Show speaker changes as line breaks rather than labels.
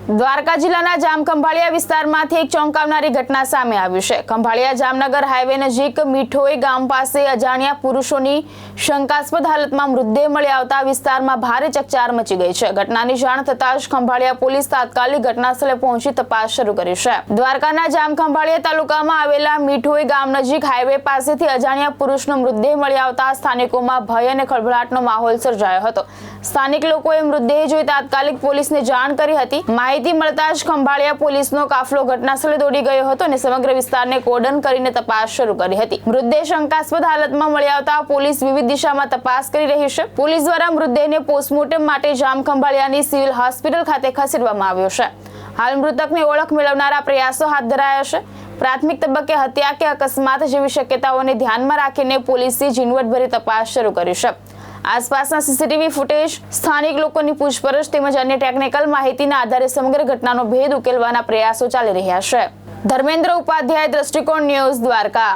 દ્વારકા જિલ્લાના જામખંભાળિયા વિસ્તારમાંથી એક ચોંકાવનારી ઘટના સામે આવી છે। ખંભાળિયા જામનગર હાઈવે નજીક મીઠોઈ ગામ પાસે અજાણ્યા પુરુષોની શંકાસ્પદ હાલતમાં મૃતદેહ મળી આવતા વિસ્તારમાં ભારે ચકચાર મચી ગઈ છે। ઘટનાની જાણ થતાં જ ખંભાળિયા પોલીસ તાત્કાલિક ઘટનાસ્થળે પહોંચી તપાસ શરૂ કરી છે। દ્વારકાના જામખંભાળિયા તાલુકામાં આવેલા મીઠોઈ ગામ નજીક હાઈવે પાસેથી અજાણ્યા પુરુષનો મૃતદેહ મળી આવતા સ્થાનિકોમાં ભય અને ખળભળાટનો માહોલ સર્જાયો હતો। સ્થાનિક લોકોએ મૃતદેહ જોઈ તાત્કાલિક પોલીસને જાણ કરી હતી। માહિતી મળતા જ ખંભાળિયા પોલીસનો કાફલો ઘટનાસ્થળે દોડી ગયો હતો અને સમગ્ર વિસ્તારને કોર્ડન કરીને તપાસ શરૂ કરી હતી। મૃતદેહ શંકાસ્પદ હાલતમાં મળી આવતા પોલીસ વિવિધ દિશામાં તપાસ કરી રહી છે। પોલીસ દ્વારા મૃતદેહને પોસ્ટમોર્ટમ માટે જામખંભાળિયાની સિવિલ હોસ્પિટલ ખાતે ખસેડવામાં આવ્યો છે। હાલ મૃતકની ઓળખ મેળવનારા પ્રયાસો હાથ ધરાયા છે। પ્રાથમિક તબક્કે હત્યા કે અકસ્માત જેવી શક્યતાઓને ધ્યાનમાં રાખીને પોલીસે ઝીણવટભરી તપાસ શરૂ કરી છે। આસપાસના સીસીટીવી ફૂટેજ, સ્થાનિક લોકોની પૂછપરછ તેમજ અન્ય ટેકનિકલ માહિતીના આધારે સમગ્ર ઘટનાનો ભેદ ઉકેલવાના પ્રયાસો ચાલી રહ્યા છે। ધર્મેન્દ્ર ઉપાધ્યાય, દ્રષ્ટિકોણ ન્યૂઝ, દ્વારકા।